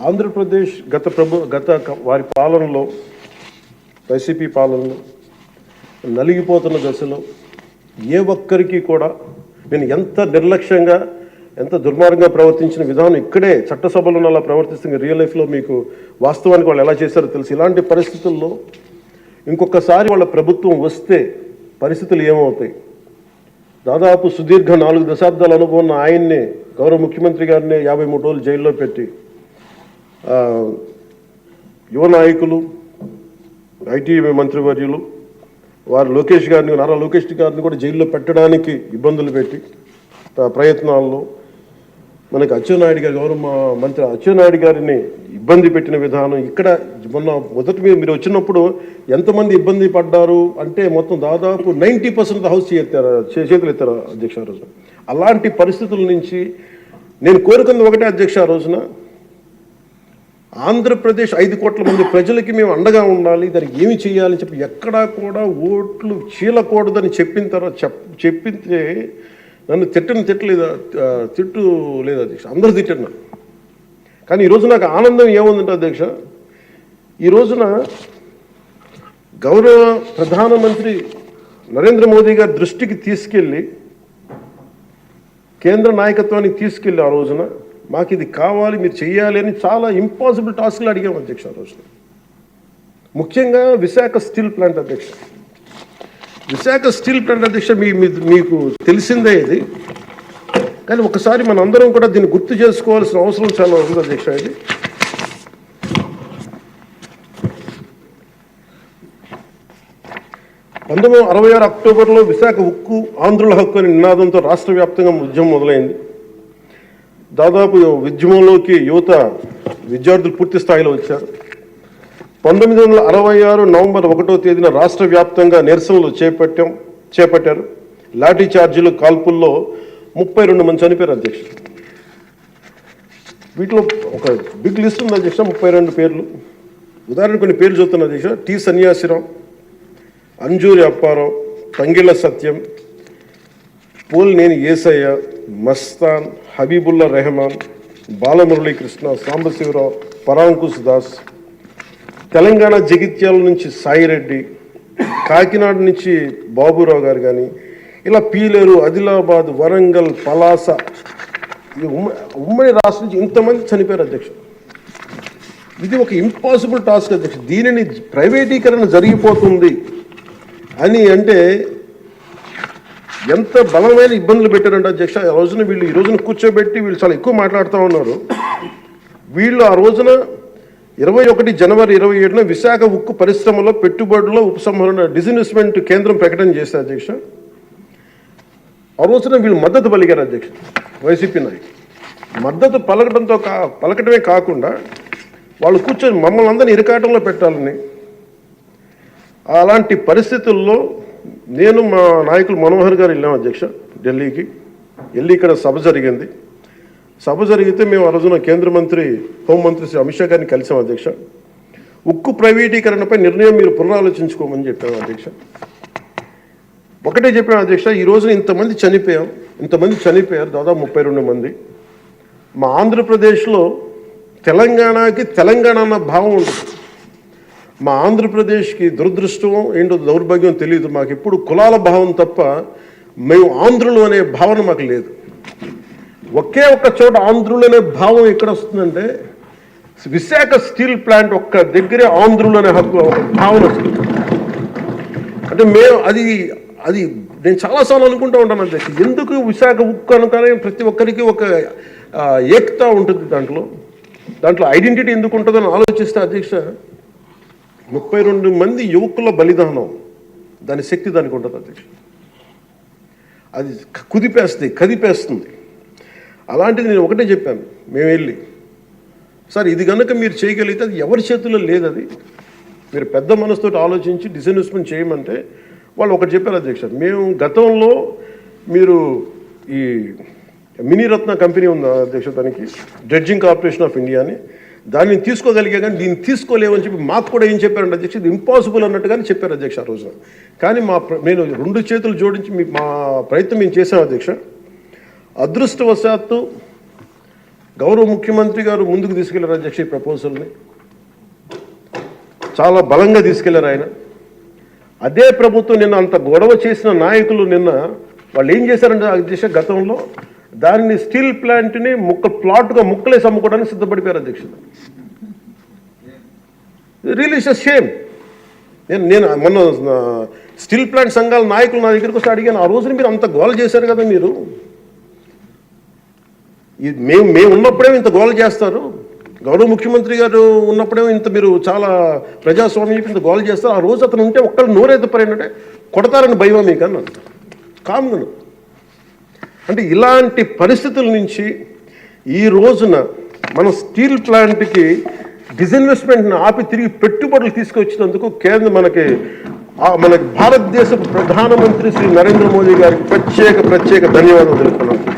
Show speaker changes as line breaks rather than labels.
ఆంధ్రప్రదేశ్ గత వారి పాలనలో, వైసీపీ పాలనలో నలిగిపోతున్న దశలో ఏ ఒక్కరికి కూడా నేను ఎంత నిర్లక్ష్యంగా, ఎంత దుర్మార్గంగా ప్రవర్తించిన విధానం ఇక్కడే చట్టసభలో అలా ప్రవర్తిస్తుంది. రియల్ లైఫ్లో మీకు వాస్తవానికి వాళ్ళు ఎలా చేశారో తెలుసు. ఇలాంటి పరిస్థితుల్లో ఇంకొకసారి వాళ్ళ ప్రభుత్వం వస్తే పరిస్థితులు ఏమవుతాయి? దాదాపు సుదీర్ఘ 4 దశాబ్దాల అనుభవం ఉన్న ఆయన్నే, గౌరవ ముఖ్యమంత్రి గారిని 53 రోజులు జైల్లో పెట్టి యువ నాయకులు, ఐటీ మంత్రివర్యులు వారు నారా లోకేష్ గారిని కూడా జైల్లో పెట్టడానికి ఇబ్బందులు పెట్టి ప్రయత్నాల్లో మనకి అచ్చెన్నాయుడు గారు, గౌరవ మంత్రి అచ్చెన్నాయుడు గారిని ఇబ్బంది పెట్టిన విధానం ఇక్కడ మొదటి మీరు వచ్చినప్పుడు ఎంతమంది ఇబ్బంది పడ్డారు అంటే మొత్తం దాదాపు 90% హౌస్ చేతులు ఎత్తారు అధ్యక్ష ఆ రోజున. అలాంటి పరిస్థితుల నుంచి నేను కోరుకుంది ఒకటే అధ్యక్ష, ఆ రోజున ఆంధ్రప్రదేశ్ 5 కోట్ల మంది ప్రజలకి మేము అండగా ఉండాలి, దానికి ఏమి చేయాలని చెప్పి ఎక్కడా కూడా ఓట్లు చీలకూడదని చెప్పిన తర్వాత చెప్పితే నన్ను తిట్టు లేదు అధ్యక్ష, అందరూ తిట్టారు. కానీ ఈరోజు నాకు ఆనందం ఏముందంటే అధ్యక్ష, ఈ రోజున గౌరవ ప్రధానమంత్రి నరేంద్ర మోదీ గారి దృష్టికి తీసుకెళ్ళి, కేంద్ర నాయకత్వానికి తీసుకెళ్ళి ఆ రోజున మాకు ఇది కావాలి, మీరు చేయాలి అని చాలా ఇంపాసిబుల్ టాస్క్లు అడిగాం అధ్యక్ష ఆ రోజున. ముఖ్యంగా విశాఖ స్టీల్ ప్లాంట్ అధ్యక్ష, మీకు తెలిసిందే ఇది. కానీ ఒకసారి మనందరం కూడా దీన్ని గుర్తు చేసుకోవాల్సిన అవసరం చాలా ఉంది అధ్యక్ష. ఇది 1966 అక్టోబర్లో విశాఖ ఉక్కు ఆంధ్రుల హక్కు అనే నినాదంతో రాష్ట్ర వ్యాప్తంగా ఉద్యమం మొదలైంది. దాదాపు ఉద్యమంలోకి విద్యార్థులు పూర్తి స్థాయిలో వచ్చారు. 1966 నవంబర్ 1వ తేదీన రాష్ట్ర వ్యాప్తంగా నిరసనలు చేపట్టారు. లాఠీ చార్జీలు, కాల్పుల్లో 32 మంది చనిపోయారు అధ్యక్ష. వీటిలో ఒక బిగ్ లిస్ట్ ఉంది అధ్యక్ష, 32 పేర్లు. ఉదాహరణ కొన్ని పేర్లు చూస్తున్నా అధ్యక్ష: టి సన్యాసిరావు, అంజూరి అప్పారావు, తంగిళ్ళ సత్యం, పోల్నేని ఏసయ్య, మస్తాన్, హబీబుల్లా రెహమాన్, బాలమురళీకృష్ణ, సాంబశివరావు, పరాంకుశ్ దాస్, తెలంగాణ జగిత్యాల నుంచి సాయిరెడ్డి, కాకినాడ నుంచి బాబురావు గారు కానీ, ఇలా పీలేరు, ఆదిలాబాద్, వరంగల్, పలాస, ఉమ్మడి రాష్ట్రం నుంచి ఇంతమంది చనిపోయారు అధ్యక్ష. ఇది ఒక ఇంపాసిబుల్ టాస్క్ అధ్యక్ష. దీనిని ప్రైవేటీకరణ జరిగిపోతుంది అని అంటే ఎంత బలమైన ఇబ్బందులు పెట్టారంటే అధ్యక్ష. ఆ రోజున ఈ రోజున కూర్చోబెట్టి వీళ్ళు చాలా ఎక్కువ మాట్లాడుతూ ఉన్నారు. వీళ్ళు ఆ రోజున 21 జనవరి 27న విశాఖ ఉక్కు పరిశ్రమలో పెట్టుబడుల ఉపసంహరణ డిస్ఇన్వెస్ట్మెంట్ కేంద్రం ప్రకటన చేశారు అధ్యక్ష. ఆ రోజున వీళ్ళు మద్దతు పలికారు అధ్యక్ష. వైసీపీ నాయకులు మద్దతు పలకటమే కాకుండా వాళ్ళు కూర్చొని మమ్మల్ని అందరినీ ఇరకాటంలో పెట్టాలని, అలాంటి పరిస్థితుల్లో నేను మా నాయకులు మనోహర్ గారు వెళ్ళాం అధ్యక్ష ఢిల్లీకి. వెళ్ళి ఇక్కడ సభ జరిగింది. సభ జరిగితే మేము ఆ రోజున కేంద్ర మంత్రి, హోంమంత్రి శ్రీ అమిత్ షా గారిని కలిసాం అధ్యక్ష. ఉక్కు ప్రైవేటీకరణపై నిర్ణయం మీరు పునరాలోచించుకోమని చెప్పాము అధ్యక్ష. ఒకటే చెప్పాము అధ్యక్ష, ఈ రోజున ఇంతమంది చనిపోయారు, దాదాపు 32 మంది. మా ఆంధ్రప్రదేశ్లో తెలంగాణకి తెలంగాణ అన్న భావం ఉంటుంది. మా ఆంధ్రప్రదేశ్కి దురదృష్టం ఏంటో దౌర్భాగ్యం తెలియదు. మాకు ఎప్పుడు కులాల భావం తప్ప మేము ఆంధ్రులు అనే భావన మాకు లేదు. ఒకే ఒక్క చోట ఆంధ్రులు అనే భావం ఎక్కడ వస్తుందంటే విశాఖ స్టీల్ ప్లాంట్ ఒక్క దగ్గరే ఆంధ్రులు అనే భావన వస్తుంది. అంటే మేము అది నేను చాలాసార్లు అనుకుంటూ ఉంటాను అధ్యక్ష, ఎందుకు విశాఖ ఉక్కు అనుకనే ప్రతి ఒక్కరికి ఒక ఏకత ఉంటుంది, దాంట్లో ఐడెంటిటీ ఎందుకు ఉంటుందని ఆలోచిస్తే అధ్యక్ష 32 మంది యువకుల బలిదానం, దాని శక్తి దానికి ఉంటుంది అధ్యక్ష. అది కదిపేస్తుంది. అలాంటిది నేను ఒకటే చెప్పాను, మేము వెళ్ళి సార్ ఇది కనుక మీరు చేయగలిగితే అది ఎవరి చేతుల్లో లేదు, అది మీరు పెద్ద మనసుతో ఆలోచించి డిస్ఇన్వెస్ట్మెంట్ చేయమంటే వాళ్ళు ఒకటి చెప్పారు అధ్యక్ష. మేము గతంలో మీరు ఈ మినీరత్న కంపెనీ ఉంది అధ్యక్ష, దానికి డ్రెడ్జింగ్ కార్పొరేషన్ ఆఫ్ ఇండియా అని, దాన్ని తీసుకోగలిగా కానీ దీన్ని తీసుకోలేమని చెప్పి మాకు కూడా ఏం చెప్పారంటే అధ్యక్ష, ఇది ఇంపాసిబుల్ అన్నట్టుగానే చెప్పారు అధ్యక్ష ఆ రోజున. కానీ నేను 2 చేతులు జోడించి మా ప్రయత్నం మేము చేసాం అధ్యక్ష. అదృష్టవశాత్తు గౌరవ ముఖ్యమంత్రి గారు ముందుకు తీసుకెళ్లారు అధ్యక్ష ఈ ప్రపోజల్ని, చాలా బలంగా తీసుకెళ్లారు ఆయన. అదే ప్రభుత్వం నిన్న అంత గొడవ చేసిన నాయకులు నిన్న వాళ్ళు ఏం చేశారంటే అధ్యక్ష గతంలో దాన్ని స్టీల్ ప్లాంట్ని ప్లాట్గా ముక్కలేసి అమ్ముకోవడానికి సిద్ధపడిపోయారు అధ్యక్ష. Real is a shame. నేను మొన్న స్టీల్ ప్లాంట్ సంఘాల నాయకులు నా దగ్గరికి వస్తే అడిగాను, ఆ రోజున మీరు అంత గోల చేశారు కదా, మీరు మేము ఉన్నప్పుడే ఇంత గోల చేస్తారు, గౌరవ ముఖ్యమంత్రి గారు ఉన్నప్పుడే ఇంత మీరు చాలా ప్రజాస్వామ్యం ఇంత గోల చేస్తారు, ఆ రోజు అతను ఉంటే ఒక్కరు నోరెత్తపరేంటే కొడతారని భయమా మీకు అన్నాను కామ్ను. అంటే ఇలాంటి పరిస్థితుల నుంచి ఈ రోజున మన స్టీల్ ప్లాంట్కి డిస్ఇన్వెస్ట్మెంట్ని ఆపి తిరిగి పెట్టుబడులు తీసుకొచ్చినందుకు మనకి భారతదేశ ప్రధానమంత్రి శ్రీ నరేంద్ర మోదీ గారికి ప్రత్యేక ధన్యవాదాలు తెలుపుతున్నాను.